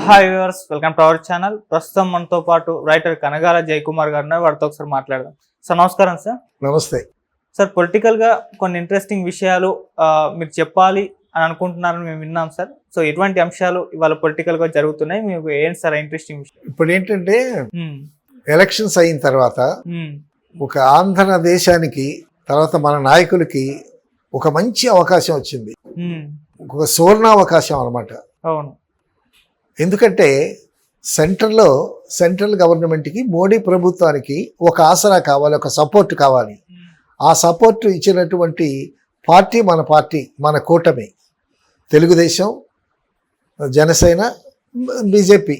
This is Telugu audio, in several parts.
Hi viewers, welcome to our channel. ప్రస్తుతం మనతో పాటు రైటర్ కనగాల జయకుమార్ గారు ఉన్నారు. వారితో ఒకసారి మాట్లాడదాం. సార్ నమస్కారం. సార్ నమస్తే. సార్ పొలిటికల్గా కొన్ని ఇంట్రెస్టింగ్ విషయాలు మీరు చెప్పాలి అని అనుకుంటున్నారని మేము విన్నాం సార్. సో ఎటువంటి అంశాలు ఇవాళ పొలిటికల్గా జరుగుతున్నాయి, మీకు ఏంటి సార్ ఇంట్రెస్టింగ్ విషయం? ఇప్పుడు ఏంటంటే ఎలక్షన్స్ అయిన తర్వాత ఒక ఆంధ్రదేశానికి తర్వాత మన నాయకులకి ఒక మంచి అవకాశం వచ్చింది, ఒక సువర్ణావకాశం అన్నమాట. అవును. ఎందుకంటే సెంట్రల్ గవర్నమెంట్కి మోడీ ప్రభుత్వానికి ఒక ఆసరా కావాలి, ఒక సపోర్ట్ కావాలి. ఆ సపోర్ట్ ఇచ్చినటువంటి పార్టీ మన కూటమి, తెలుగుదేశం, జనసేన, బీజేపీ.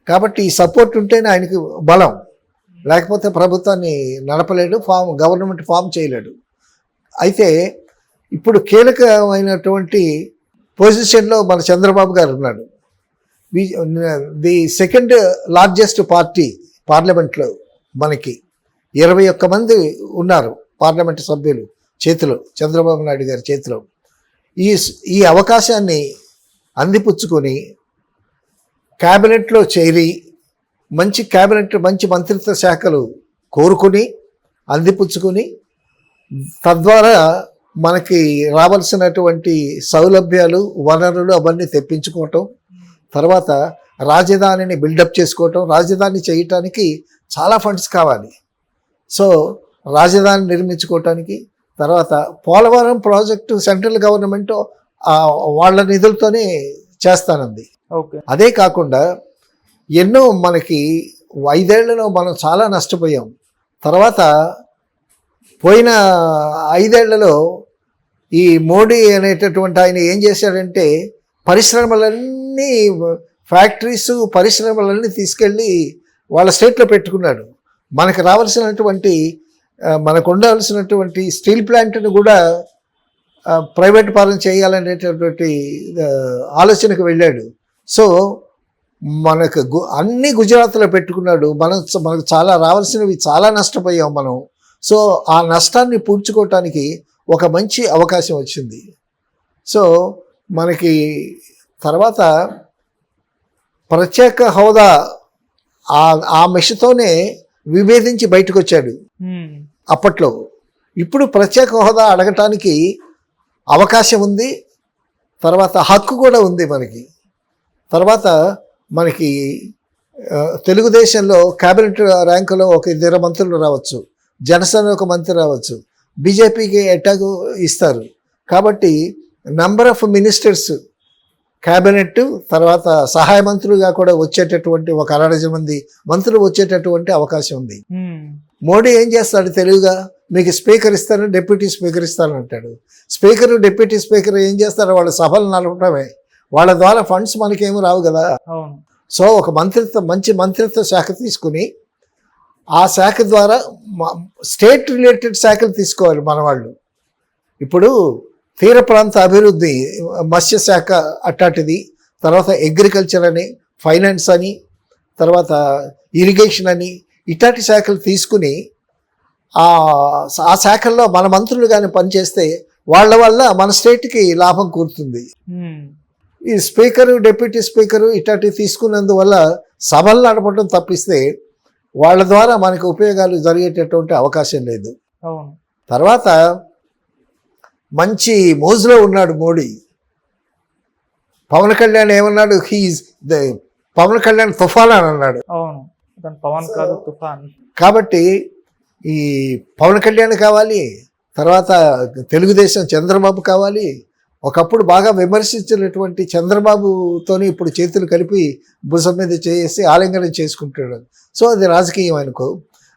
కాబట్టి ఈ సపోర్ట్ ఉంటేనే ఆయనకి బలం, లేకపోతే ప్రభుత్వాన్ని నడపలేడు, గవర్నమెంట్ ఫామ్ చేయలేడు. అయితే ఇప్పుడు కీలకమైనటువంటి పొజిషన్లో మన చంద్రబాబు గారు ఉన్నాడు. ది సెకండ్ లార్జెస్ట్ పార్టీ పార్లమెంట్లో మనకి 21 మంది ఉన్నారు పార్లమెంటు సభ్యులు చేతిలో, చంద్రబాబు నాయుడు గారి చేతిలో. ఈ అవకాశాన్ని అందిపుచ్చుకొని క్యాబినెట్లో చేరి మంచి మంత్రిత్వ శాఖలు కోరుకుని అందిపుచ్చుకొని తద్వారా మనకి రావాల్సినటువంటి సౌలభ్యాలు, వనరులు అవన్నీ తెప్పించుకోవటం, తర్వాత రాజధానిని బిల్డప్ చేసుకోవటం. రాజధాని చేయటానికి చాలా ఫండ్స్ కావాలి. సో రాజధాని నిర్మించుకోవటానికి, తర్వాత పోలవరం ప్రాజెక్టు సెంట్రల్ గవర్నమెంట్ వాళ్ళ నిధులతోనే చేస్తానంది. అదే కాకుండా ఎన్నో మనకి 5 ఏళ్లలో మనం చాలా నష్టపోయాం. తర్వాత పోయిన 5 ఏళ్లలో ఈ మోడీ అనేటటువంటి ఆయన ఏం చేశాడంటే పరిశ్రమలన్నీ, పరిశ్రమలన్నీ తీసుకెళ్ళి వాళ్ళ స్టేట్లో పెట్టుకున్నాడు. మనకు రావాల్సినటువంటి, మనకు ఉండాల్సినటువంటి స్టీల్ ప్లాంట్ని కూడా ప్రైవేట్ పాలన చేయాలనేటటువంటి ఆలోచనకు వెళ్ళాడు. సో మనకు అన్ని గుజరాత్లో పెట్టుకున్నాడు. మనకు చాలా రావాల్సినవి చాలా నష్టపోయాం మనం. సో ఆ నష్టాన్ని పూడ్చుకోవటానికి ఒక మంచి అవకాశం వచ్చింది. సో మనకి తర్వాత ప్రత్యేక హోదా ఆ మెషతోనే విభేదించి బయటకు వచ్చాడు అప్పట్లో. ఇప్పుడు ప్రత్యేక హోదా అడగటానికి అవకాశం ఉంది, తర్వాత హక్కు కూడా ఉంది మనకి. తర్వాత మనకి తెలుగుదేశంలో క్యాబినెట్ ర్యాంకులో ఒక 2 మంత్రులు రావచ్చు, జనసేన ఒక మంత్రి రావచ్చు, బీజేపీకి ఎట్టాగు ఇస్తారు. కాబట్టి నంబర్ ఆఫ్ మినిస్టర్స్, క్యాబినెట్, తర్వాత సహాయ మంత్రులుగా కూడా వచ్చేటటువంటి ఒక 60 మంది మంత్రులు వచ్చేటటువంటి అవకాశం ఉంది. మోడీ ఏం చేస్తాడు తెలివిగా, మీకు స్పీకర్ ఇస్తాను, డిప్యూటీ స్పీకర్ ఇస్తాను అంటాడు. స్పీకరు, డిప్యూటీ స్పీకర్ ఏం చేస్తారు, వాళ్ళ సభలు నడపడమే. వాళ్ళ ద్వారా ఫండ్స్ మనకేమీ రావు కదా. సో ఒక మంచి మంత్రిత్వ శాఖ తీసుకుని ఆ శాఖ ద్వారా స్టేట్ రిలేటెడ్ శాఖలు తీసుకోవాలి మన వాళ్ళు. ఇప్పుడు తీర ప్రాంత అభివృద్ధి, మత్స్యశాఖ అట్లాంటిది, తర్వాత అగ్రికల్చర్ అని, ఫైనాన్స్ అని, తర్వాత ఇరిగేషన్ అని, ఇట్లాంటి శాఖలు తీసుకుని ఆ శాఖల్లో మన మంత్రులు కానీ పనిచేస్తే వాళ్ళ వల్ల మన స్టేట్కి లాభం కూరుతుంది. ఈ స్పీకరు, డిప్యూటీ స్పీకరు ఇట్లాంటివి తీసుకున్నందువల్ల సభలు నడపడం తప్పిస్తే వాళ్ళ ద్వారా మనకు ఉపయోగాలు జరిగేటటువంటి అవకాశం లేదు. తర్వాత మంచి మోజులో ఉన్నాడు మోడీ. పవన్ కళ్యాణ్ ఏమన్నాడు, పవన్ కళ్యాణ్ తుఫాన్ అని అన్నాడు. కాబట్టి ఈ పవన్ కళ్యాణ్ కావాలి, తర్వాత తెలుగుదేశం చంద్రబాబు కావాలి. ఒకప్పుడు బాగా విమర్శించినటువంటి చంద్రబాబుతోని ఇప్పుడు చేతులు కలిపి భుజం మీద చేసి ఆలింగనం చేసుకుంటాడు. సో అది రాజకీయం అనుకో.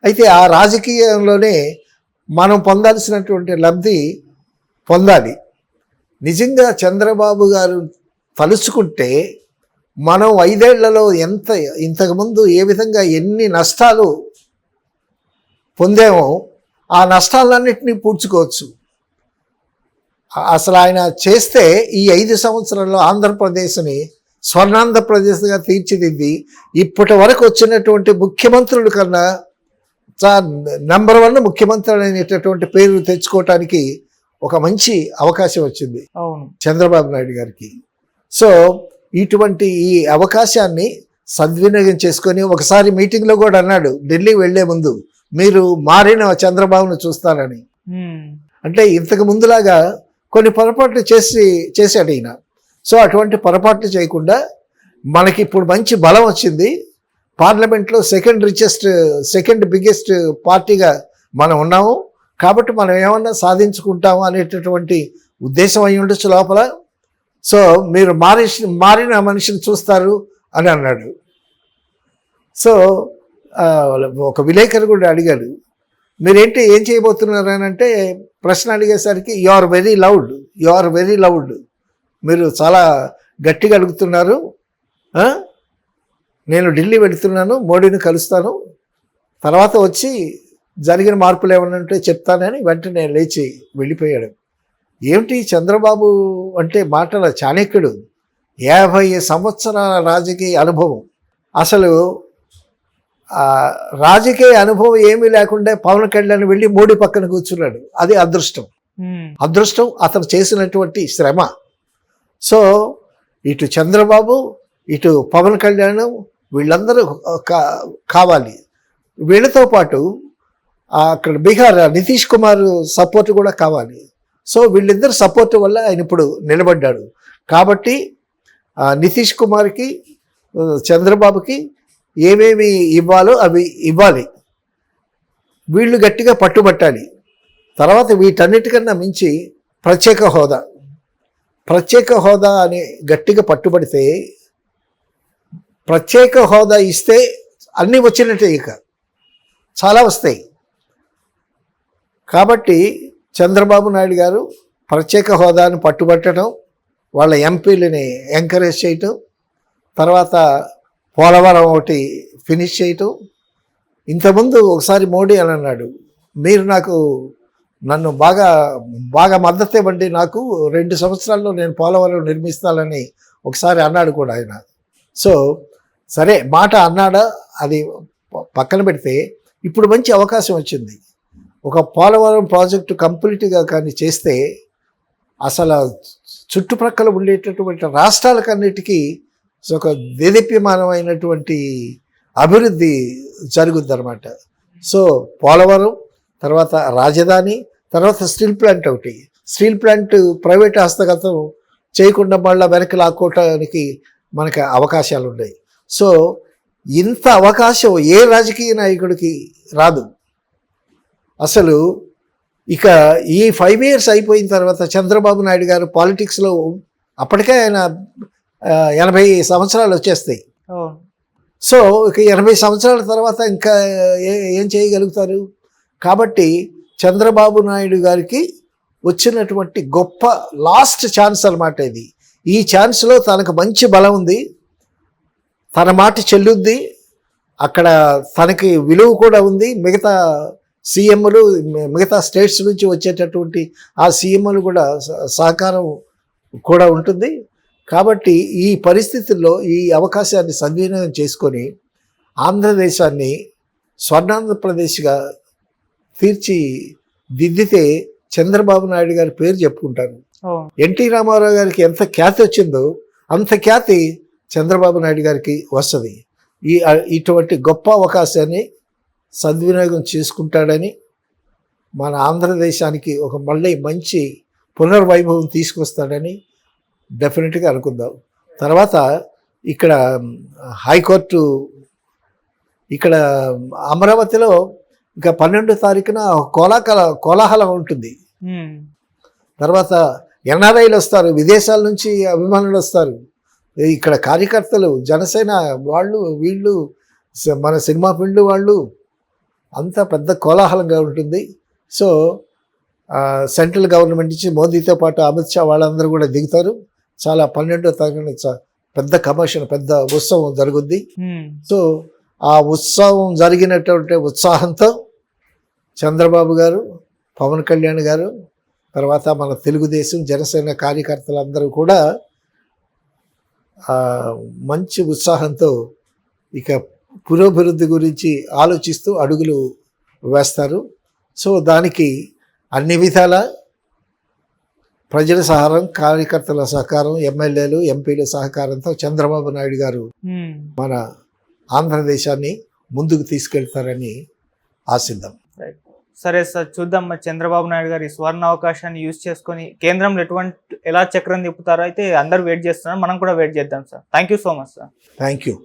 అయితే ఆ రాజకీయంలోనే మనం పొందాల్సినటువంటి లబ్ధి పొందాలి. నిజంగా చంద్రబాబు గారు తలుచుకుంటే మనం 5 ఏళ్లలో ఇంతకుముందు ఏ విధంగా ఎన్ని నష్టాలు పొందామో ఆ నష్టాలన్నింటినీ పూడ్చుకోవచ్చు. అసలు ఆయన చేస్తే ఈ 5 సంవత్సరాల్లో ఆంధ్రప్రదేశ్ని స్వర్ణాంధ్రప్రదేశ్గా తీర్చిదిద్ది ఇప్పటి వరకు వచ్చినటువంటి ముఖ్యమంత్రుల కన్నా నెంబర్ 1 ముఖ్యమంత్రి అనేటటువంటి పేరు తెచ్చుకోవటానికి ఒక మంచి అవకాశం వచ్చింది చంద్రబాబు నాయుడు గారికి. సో ఇటువంటి ఈ అవకాశాన్ని సద్వినియోగం చేసుకొని ఒకసారి మీటింగ్లో కూడా అన్నాడు, ఢిల్లీ వెళ్లే ముందు మీరు మారిన చంద్రబాబును చూస్తారని. అంటే ఇంతకు ముందులాగా కొన్ని పొరపాట్లు చేశాడు ఈయన. సో అటువంటి పొరపాట్లు చేయకుండా మనకి ఇప్పుడు మంచి బలం వచ్చింది. పార్లమెంట్లో సెకండ్ బిగ్గెస్ట్ పార్టీగా మనం ఉన్నాము. కాబట్టి మనం ఏమన్నా సాధించుకుంటాము అనేటటువంటి ఉద్దేశం అయి ఉండొచ్చు లోపల. సో మీరు మారిన మనిషిని చూస్తారు అని అన్నాడు. సో ఒక విలేకరు కూడా అడిగాడు, మీరేంటి ఏం చేయబోతున్నారు అని అంటే, ప్రశ్న అడిగేసరికి యు ఆర్ వెరీ లౌడ్, మీరు చాలా గట్టిగా అడుగుతున్నారు. నేను ఢిల్లీ వెళుతున్నాను, మోడీని కలుస్తాను, తర్వాత వచ్చి జరిగిన మార్పులు ఏమన్నా ఉంటే చెప్తానని వెంటనే లేచి వెళ్ళిపోయాడు. ఏమిటి చంద్రబాబు అంటే మాటల చాణక్యుడు, 50 సంవత్సరాల రాజకీయ అనుభవం. అసలు రాజకీయ అనుభవం ఏమీ లేకుండా పవన్ కళ్యాణ్ వెళ్ళి మోడీ పక్కన కూర్చున్నాడు. అది అదృష్టం అతను చేసినటువంటి శ్రమ. సో ఇటు చంద్రబాబు ఇటు పవన్ కళ్యాణ్ వీళ్ళందరూ కావాలి. వీళ్ళతో పాటు అక్కడ బీహార్ నితీష్ కుమార్ సపోర్ట్ కూడా కావాలి. సో వీళ్ళిద్దరు సపోర్ట్ వల్ల ఆయన ఇప్పుడు నిలబడ్డాడు. కాబట్టి నితీష్ కుమార్కి చంద్రబాబుకి ఏమేమి ఇవ్వాలో అవి ఇవ్వాలి. వీళ్ళు గట్టిగా పట్టుబట్టాలి. తర్వాత వీటన్నిటికన్నా మించి ప్రత్యేక హోదా అని గట్టిగా పట్టుబడితే, ప్రత్యేక హోదా ఇస్తే అన్నీ వచ్చినట్టే, ఇక చాలా వస్తాయి. కాబట్టి చంద్రబాబు నాయుడు గారు ప్రత్యేక హోదాను పట్టుబట్టడం, వాళ్ళ ఎంపీలని ఎంకరేజ్ చేయటం, తర్వాత పోలవరం ఒకటి ఫినిష్ చేయటం. ఇంతకుముందు ఒకసారి మోడీ అని అన్నాడు, మీరు నన్ను బాగా మద్దతు ఇవ్వండి, నాకు 2 సంవత్సరాల్లో నేను పోలవరం నిర్మిస్తానని ఒకసారి అన్నాడు కూడా ఆయన. సో సరే మాట అన్నాడా, అది పక్కన పెడితే ఇప్పుడు మంచి అవకాశం వచ్చింది. ఒక పోలవరం ప్రాజెక్టు కంప్లీట్గా కానీ చేస్తే అసలు చుట్టుప్రక్కల ఉండేటటువంటి రాష్ట్రాలకన్నిటికీ ఒక దేదీప్యమానమైనటువంటి అభివృద్ధి జరుగుద్ది అనమాట. సో పోలవరం, తర్వాత రాజధాని, తర్వాత స్టీల్ ప్లాంట్ ప్రైవేట్ హస్తగతం చేయకుండా మళ్ళీ వెనక్కి లాక్కోవటానికి మనకి అవకాశాలు ఉన్నాయి. సో ఇంత అవకాశం ఏ రాజకీయ నాయకుడికి రాదు. అసలు ఇక ఈ 5 years అయిపోయిన తర్వాత చంద్రబాబు నాయుడు గారు పాలిటిక్స్లో అప్పటికే ఆయన 80 సంవత్సరాలు వచ్చేస్తాయి. సో ఇక 80 సంవత్సరాల తర్వాత ఇంకా ఏం చేయగలుగుతారు? కాబట్టి చంద్రబాబు నాయుడు గారికి వచ్చినటువంటి గొప్ప లాస్ట్ ఛాన్స్ అన్నమాట ఇది. ఈ ఛాన్స్లో తనకు మంచి బలం ఉంది, తన మాట చెల్లుద్ది, అక్కడ తనకి విలువ కూడా ఉంది. మిగతా సీఎంలు, మిగతా స్టేట్స్ నుంచి వచ్చేటటువంటి ఆ సీఎంలు కూడా సహకారం కూడా ఉంటుంది. కాబట్టి ఈ పరిస్థితుల్లో ఈ అవకాశాన్ని సద్వినియోగం చేసుకొని ఆంధ్రదేశాన్ని స్వర్ణాంధ్రప్రదేశ్గా తీర్చిదిద్దితే చంద్రబాబు నాయుడు గారి పేరు చెప్పుకుంటారు. ఎన్టీ రామారావు గారికి ఎంత ఖ్యాతి వచ్చిందో అంత ఖ్యాతి చంద్రబాబు నాయుడు గారికి వస్తుంది. ఇటువంటి గొప్ప అవకాశాన్ని సద్వినియోగం చేసుకుంటాడని, మన ఆంధ్రదేశానికి ఒక మళ్ళీ మంచి పునర్వైభవం తీసుకొస్తాడని డెఫినెట్గా అనుకుందాం. తర్వాత ఇక్కడ హైకోర్టు ఇక్కడ అమరావతిలో ఇంకా 12వ తారీఖున కోలాహలం ఉంటుంది. తర్వాత ఎన్ఆర్ఐలు వస్తారు, విదేశాల నుంచి అభిమానులు వస్తారు, ఇక్కడ కార్యకర్తలు, జనసేన వాళ్ళు, వీళ్ళు, మన సినిమా ఫీల్డ్ వాళ్ళు, అంతా పెద్ద కోలాహలంగా ఉంటుంది. సో సెంట్రల్ గవర్నమెంట్ నుంచి మోదీతో పాటు అమిత్ షా వాళ్ళందరూ కూడా దిగుతారు. చాలా 12వ తారీఖున పెద్ద కమర్షియల్, పెద్ద ఉత్సవం జరుగుద్ది. సో ఆ ఉత్సవం జరిగినటువంటి ఉత్సాహంతో చంద్రబాబు గారు, పవన్ కళ్యాణ్ గారు, తర్వాత మన తెలుగుదేశం, జనసేన కార్యకర్తలందరూ కూడా మంచి ఉత్సాహంతో ఇక పురోభివృద్ధి గురించి ఆలోచిస్తూ అడుగులు వేస్తారు. సో దానికి అన్ని విధాల ప్రజల సహకారం, కార్యకర్తల సహకారం, ఎమ్మెల్యేలు, ఎంపీల సహకారంతో చంద్రబాబు నాయుడు గారు మన ఆంధ్రదేశాన్ని ముందుకు తీసుకెళ్తారని ఆశిద్దాం. సరే సార్, చూద్దాం మరి చంద్రబాబు నాయుడు గారు ఈ సువర్ణ అవకాశాన్ని యూజ్ చేసుకొని కేంద్రంలో ఎలా చక్రం తిప్పుతారో అయితే అందరూ వెయిట్ చేస్తున్నారు, మనం కూడా వెయిట్ చేద్దాం sir. Thank you so much sir. Thank you.